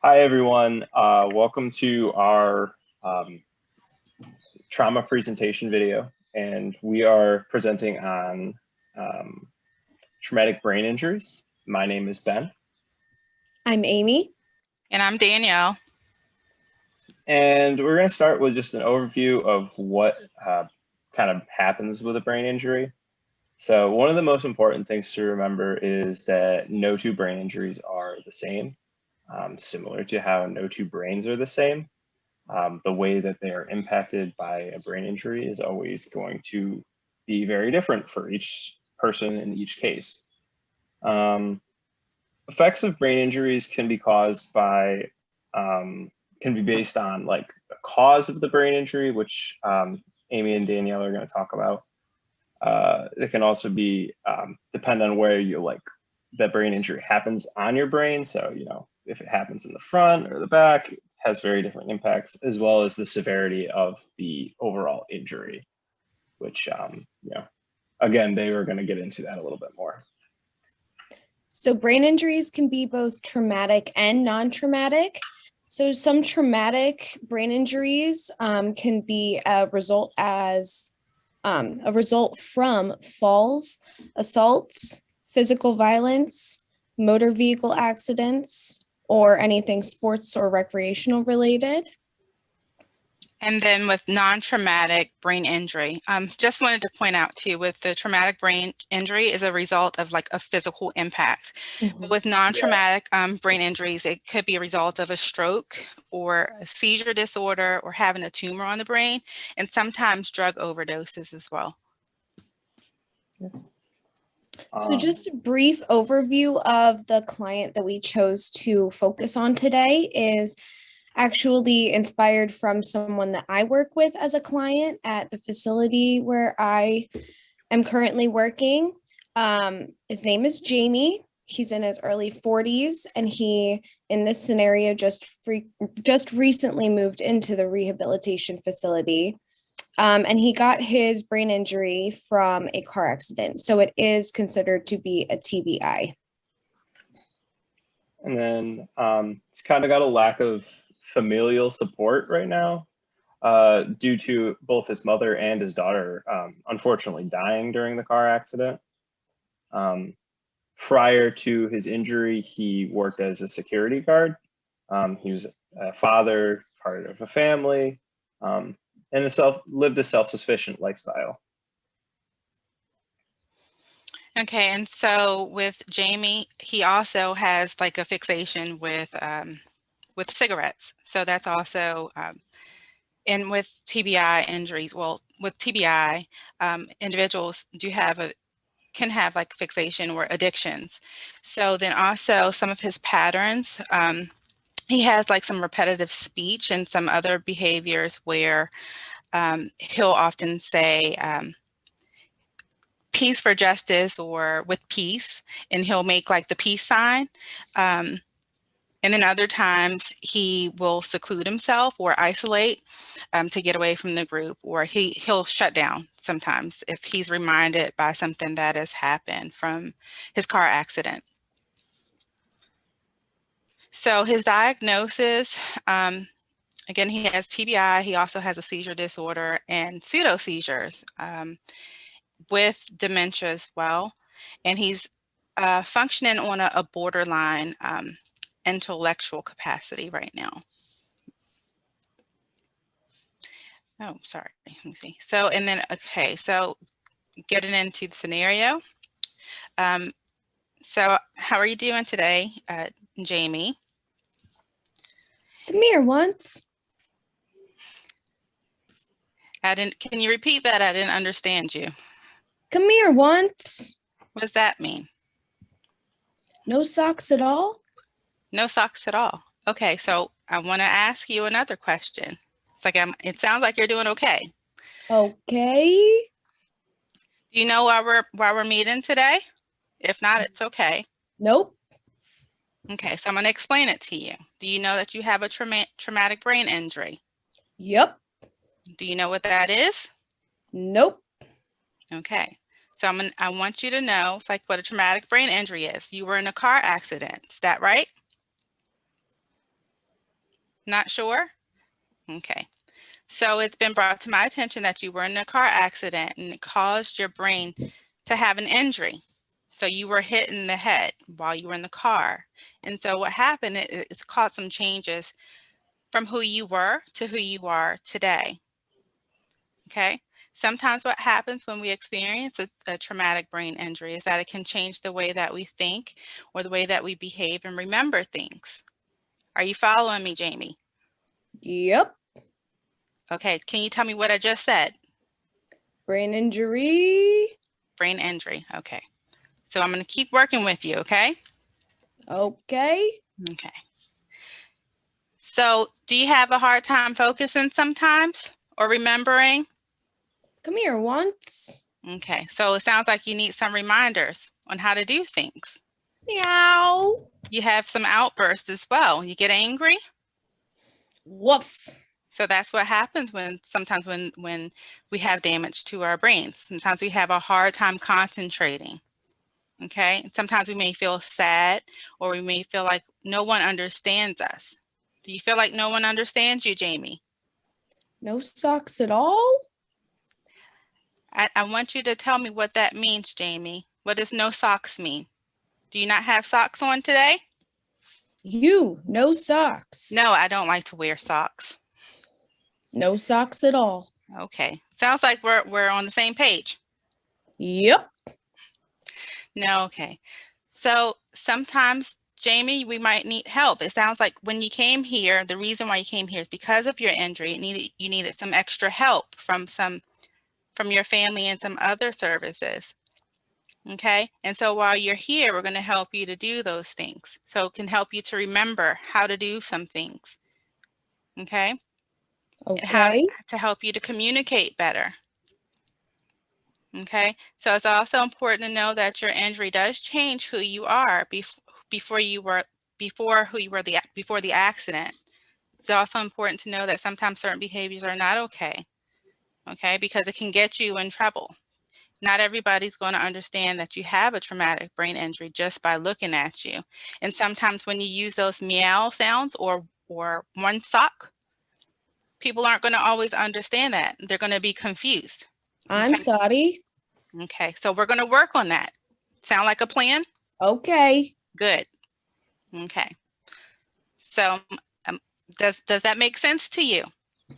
Hi, everyone. Welcome to our trauma presentation video, and we are presenting on um, traumatic brain injuries. My name is Ben. I'm Amy. And I'm Danielle. And we're going to start with just an overview of what kind of happens with a brain injury. So one of the most important things to remember is that no two brain injuries are the same, similar to how no two brains are the same. The way that they are impacted by a brain injury is always going to be very different for each person in each case. Effects of brain injuries can be caused by, can be based on like the cause of the brain injury, which Amy and Danielle are going to talk about. It can also be depend on where you like that brain injury happens on your brain. So, if it happens in the front or the back, it has very different impacts, as well as the severity of the overall injury, which, again, they were going to get into that a little bit more. So brain injuries can be both traumatic and non-traumatic. So some traumatic brain injuries can be a result from falls, assaults, physical violence, motor vehicle accidents, or anything sports or recreational related. And then with non-traumatic brain injury, just wanted to point out too, with the traumatic brain injury is a result of like a physical impact. But with non-traumatic brain injuries, it could be a result of a stroke or a seizure disorder or having a tumor on the brain, and sometimes drug overdoses as well. So just a brief overview of the client that we chose to focus on today is actually inspired from someone that I work with as a client at the facility where I am currently working. His name is Jamie. He's in his early 40s, and he, in this scenario, just recently moved into the rehabilitation facility. And he got his brain injury from a car accident. So it is considered to be a TBI. And then it's kind of got a lack of familial support right now due to both his mother and his daughter unfortunately dying during the car accident. Prior to his injury, he worked as a security guard. He was a father, part of a family, and lived a self-sufficient lifestyle. Okay, and so with Jamie, he also has like a fixation with cigarettes. So that's also, and with TBI injuries, well, with TBI, individuals can have like fixation or addictions. So then also some of his patterns, he has like some repetitive speech and some other behaviors where he'll often say, peace for justice or with peace, and he'll make like the peace sign. And then other times he will seclude himself or isolate to get away from the group, or he'll shut down sometimes if he's reminded by something that has happened from his car accident. So his diagnosis, again, he has TBI. He also has a seizure disorder and pseudo seizures with dementia as well. And he's functioning on a borderline intellectual capacity right now. Oh, sorry. Let me see. So, and then, okay, so getting into the scenario. So how are you doing today, Jamie? Come here once. Can you repeat that? I didn't understand you. Come here once. What does that mean? No socks at all? No socks at all. Okay, so I want to ask you another question. It sounds like you're doing okay. Okay. Do you know why we're meeting today? If not, it's okay. Nope. Okay, so I'm going to explain it to you. Do you know that you have a traumatic brain injury? Yep. Do you know what that is? Nope. Okay, so I want you to know it's like what a traumatic brain injury is. You were in a car accident. Is that right? Not sure? Okay. So it's been brought to my attention that you were in a car accident and it caused your brain to have an injury. So you were hit in the head while you were in the car. And so what happened is it's caused some changes from who you were to who you are today. Okay. Sometimes what happens when we experience a traumatic brain injury is that it can change the way that we think or the way that we behave and remember things. Are you following me, Jamie? Yep. Okay. Can you tell me what I just said? Brain injury. Brain injury. Okay. So I'm going to keep working with you. Okay. Okay. Okay. So do you have a hard time focusing sometimes or remembering? Come here once. Okay. So it sounds like you need some reminders on how to do things. Meow. You have some outbursts as well. You get angry. Woof. So that's what happens sometimes when we have damage to our brains. Sometimes we have a hard time concentrating. Okay. Sometimes we may feel sad or we may feel like no one understands us. Do you feel like no one understands you, Jamie? No socks at all? I want you to tell me what that means, Jamie. What does no socks mean? Do you not have socks on today? No socks. No, I don't like to wear socks. No socks at all. Okay. Sounds like we're on the same page. Yep. No, okay. So sometimes, Jamie, we might need help. It sounds like when you came here, the reason why you came here is because of your injury. You needed some extra help from your family and some other services. Okay. And so while you're here, we're going to help you to do those things. So it can help you to remember how to do some things. Okay. And how Okay. to help you to communicate better. Okay. So it's also important to know that your injury does change who you are before the accident. It's also important to know that sometimes certain behaviors are not okay. Okay, because it can get you in trouble. Not everybody's going to understand that you have a traumatic brain injury just by looking at you. And sometimes when you use those meow sounds or one sock, people aren't going to always understand that. They're going to be confused. I'm Okay. sorry. Okay, so we're going to work on that. Sound like a plan? Okay. Good. Okay. So does that make sense to you?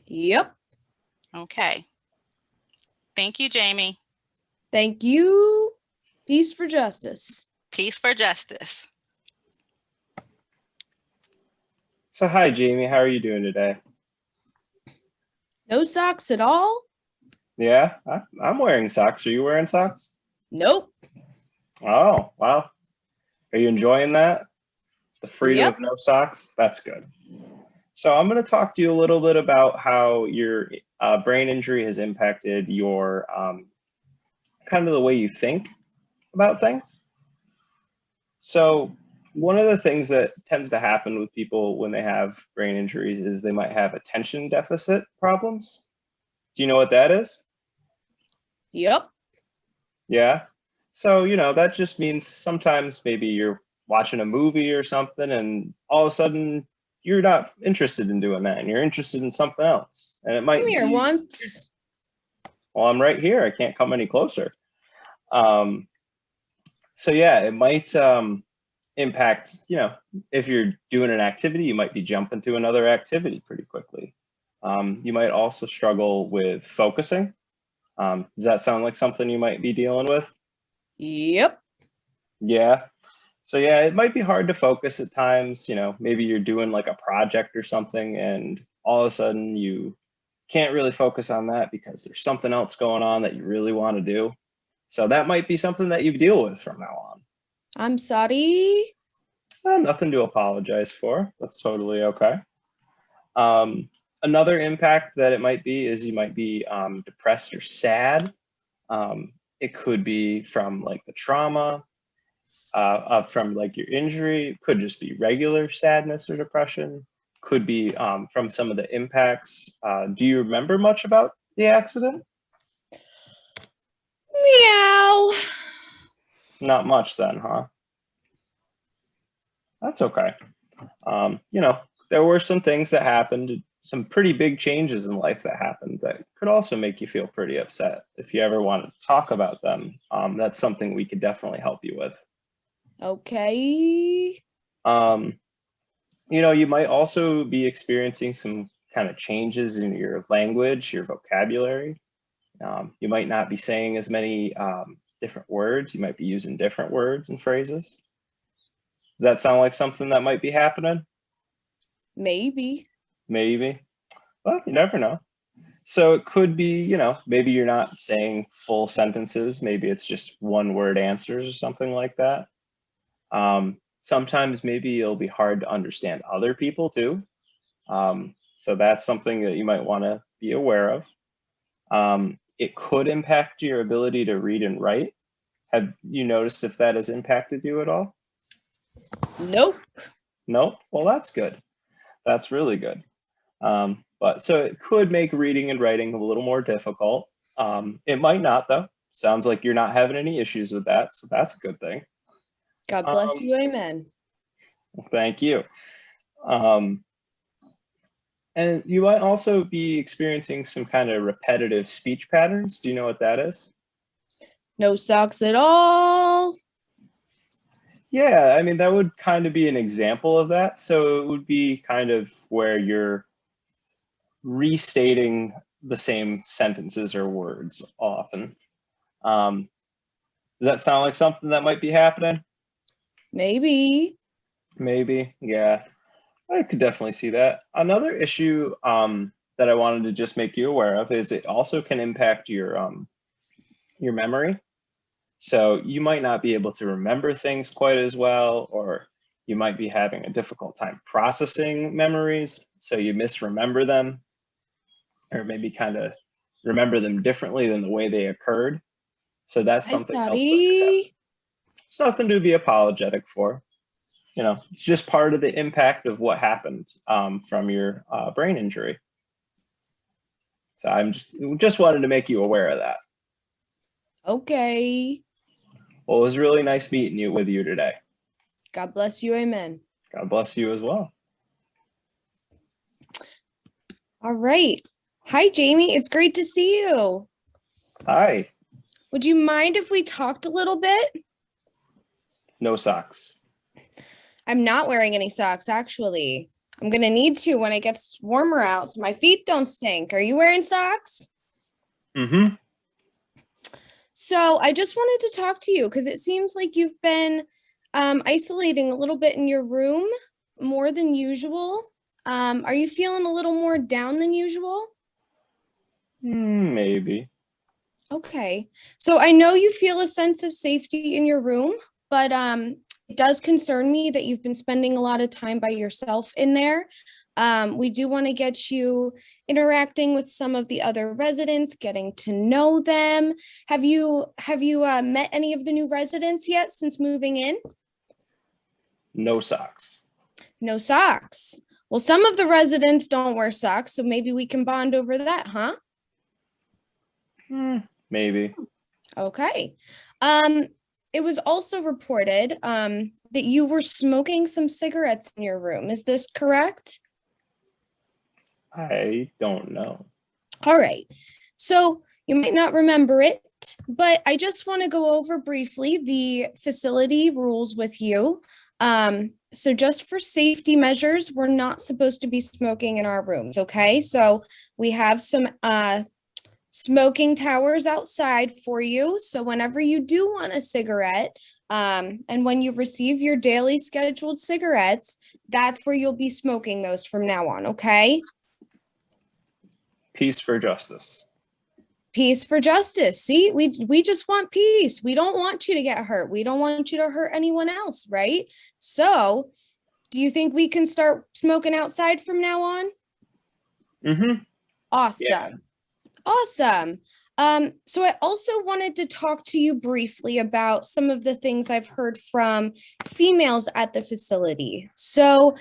Yep. Okay. Thank you, Jamie. Thank you. Peace for justice. Peace for justice. So hi, Jamie. How are you doing today? No socks at all? Yeah, I'm wearing socks. Are you wearing socks? Nope. Oh, wow. Are you enjoying that? The freedom Yep. of no socks? That's good. So I'm going to talk to you a little bit about how your brain injury has impacted your kind of the way you think about things. So one of the things that tends to happen with people when they have brain injuries is they might have attention deficit problems. Do you know what that is? Yep. Yeah. So, that just means sometimes maybe you're watching a movie or something and all of a sudden you're not interested in doing that and you're interested in something else. And it might Come here be, once. well, I'm right here. I can't come any closer. So yeah, it might impact, if you're doing an activity, you might be jumping to another activity pretty quickly. You might also struggle with focusing. Does that sound like something you might be dealing with? Yep. Yeah. So yeah, it might be hard to focus at times, maybe you're doing like a project or something and all of a sudden you can't really focus on that because there's something else going on that you really want to do. So that might be something that you deal with from now on. I'm sorry. Nothing to apologize for. That's totally okay. Another impact that it might be is you might be depressed or sad. It could be from like the trauma, from like your injury. It could just be regular sadness or depression. Could be from some of the impacts. Do you remember much about the accident? Meow. Not much then, huh? That's okay. there were some things that happened, some pretty big changes in life that happened that could also make you feel pretty upset. If you ever wanted to talk about them, that's something we could definitely help you with. Okay. You know, you might also be experiencing some kind of changes in your language, your vocabulary. You might not be saying as many different words. You might be using different words and phrases. Does that sound like something that might be happening? Maybe. Maybe. Well, you never know. So it could be, you know, maybe you're not saying full sentences. Maybe it's just one word answers or something like that. Sometimes maybe it'll be hard to understand other people too. So that's something that you might want to be aware of. It could impact your ability to read and write. Have you noticed if that has impacted you at all? Nope. Nope. Well, that's good. That's really good. But so it could make reading and writing a little more difficult. It might not though. Sounds like you're not having any issues with that. So that's a good thing. God bless you. Amen. Thank you. And you might also be experiencing some kind of repetitive speech patterns. Do you know what that is? No socks at all. Yeah, I mean, that would kind of be an example of that. So it would be kind of where you're restating the same sentences or words often. Does that sound like something that might be happening? Maybe. Maybe, yeah. I could definitely see that. Another issue that I wanted to just make you aware of is it also can impact your memory. So you might not be able to remember things quite as well, or you might be having a difficult time processing memories. So you misremember them, or maybe kind of remember them differently than the way they occurred. So that's something else. It's nothing to be apologetic for. You know, it's just part of the impact of what happened from your brain injury. So I'm just wanted to make you aware of that. Okay. Well, it was really nice meeting with you today. God bless you. Amen. God bless you as well. All right. Hi, Jamie. It's great to see you. Hi. Would you mind if we talked a little bit? No socks. I'm not wearing any socks, actually. I'm going to need to when it gets warmer out so my feet don't stink. Are you wearing socks? Mm-hmm. So I just wanted to talk to you because it seems like you've been isolating a little bit in your room more than usual. Are you feeling a little more down than usual? Maybe. Okay. So I know you feel a sense of safety in your room, but it does concern me that you've been spending a lot of time by yourself in there. We do want to get you interacting with some of the other residents, getting to know them. Have you met any of the new residents yet since moving in? No socks. No socks. Well, some of the residents don't wear socks, so maybe we can bond over that, huh? Maybe. Okay. It was also reported that you were smoking some cigarettes in your room. Is this correct? I don't know. All right. So you might not remember it, but I just want to go over briefly the facility rules with you. So just for safety measures, we're not supposed to be smoking in our rooms, okay? So we have some smoking towers outside for you. So whenever you do want a cigarette, and when you receive your daily scheduled cigarettes, that's where you'll be smoking those from now on, okay? Peace for justice. Peace for justice. See, we just want peace. We don't want you to get hurt. We don't want you to hurt anyone else, right? So, do you think we can start smoking outside from now on? Mm-hmm. Awesome. Yeah. Awesome. So I also wanted to talk to you briefly about some of the things I've heard from females at the facility. So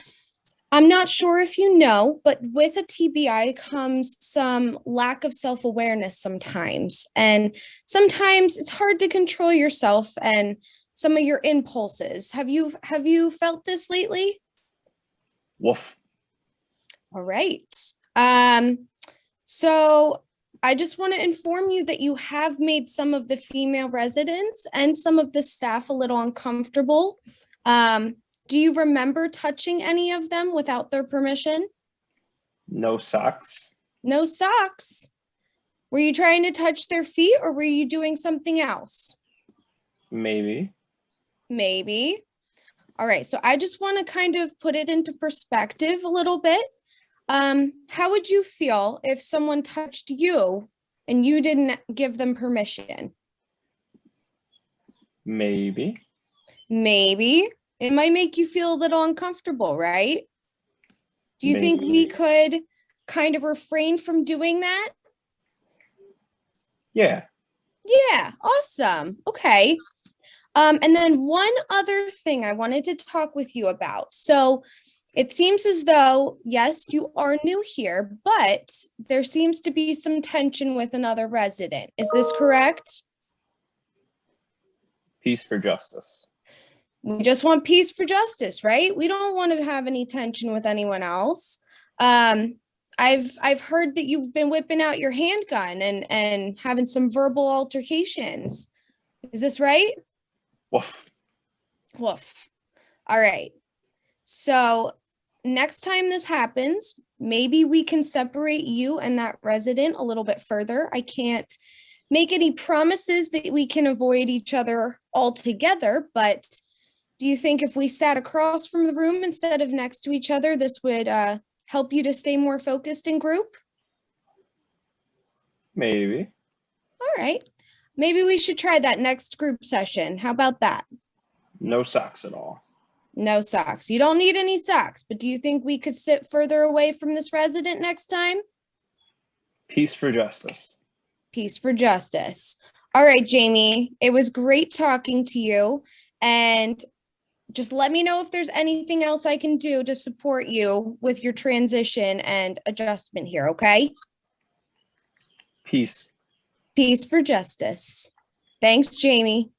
I'm not sure if you know, but with a TBI comes some lack of self-awareness sometimes. And sometimes it's hard to control yourself and some of your impulses. Have you felt this lately? Woof. All right. So I just want to inform you that you have made some of the female residents and some of the staff a little uncomfortable. Do you remember touching any of them without their permission? No socks. No socks. Were you trying to touch their feet or were you doing something else? Maybe. Maybe. All right. So I just want to kind of put it into perspective a little bit. How would you feel if someone touched you and you didn't give them permission? Maybe. Maybe. It might make you feel a little uncomfortable, right? Do you think we could kind of refrain from doing that? Yeah. Yeah, awesome. Okay. And then one other thing I wanted to talk with you about. So it seems as though, yes, you are new here, but there seems to be some tension with another resident. Is this correct? Peace for justice. We just want peace for justice, right? We don't want to have any tension with anyone else. I've heard that you've been whipping out your handgun and having some verbal altercations. Is this right? Woof. Woof. All right. So next time this happens, maybe we can separate you and that resident a little bit further. I can't make any promises that we can avoid each other altogether, but do you think if we sat across from the room instead of next to each other, this would help you to stay more focused in group? Maybe. All right. Maybe we should try that next group session. How about that? No socks at all. No socks. You don't need any socks, but do you think we could sit further away from this resident next time? Peace for justice. Peace for justice. All right, Jamie, it was great talking to you. And just let me know if there's anything else I can do to support you with your transition and adjustment here, okay? Peace. Peace for justice. Thanks, Jamie.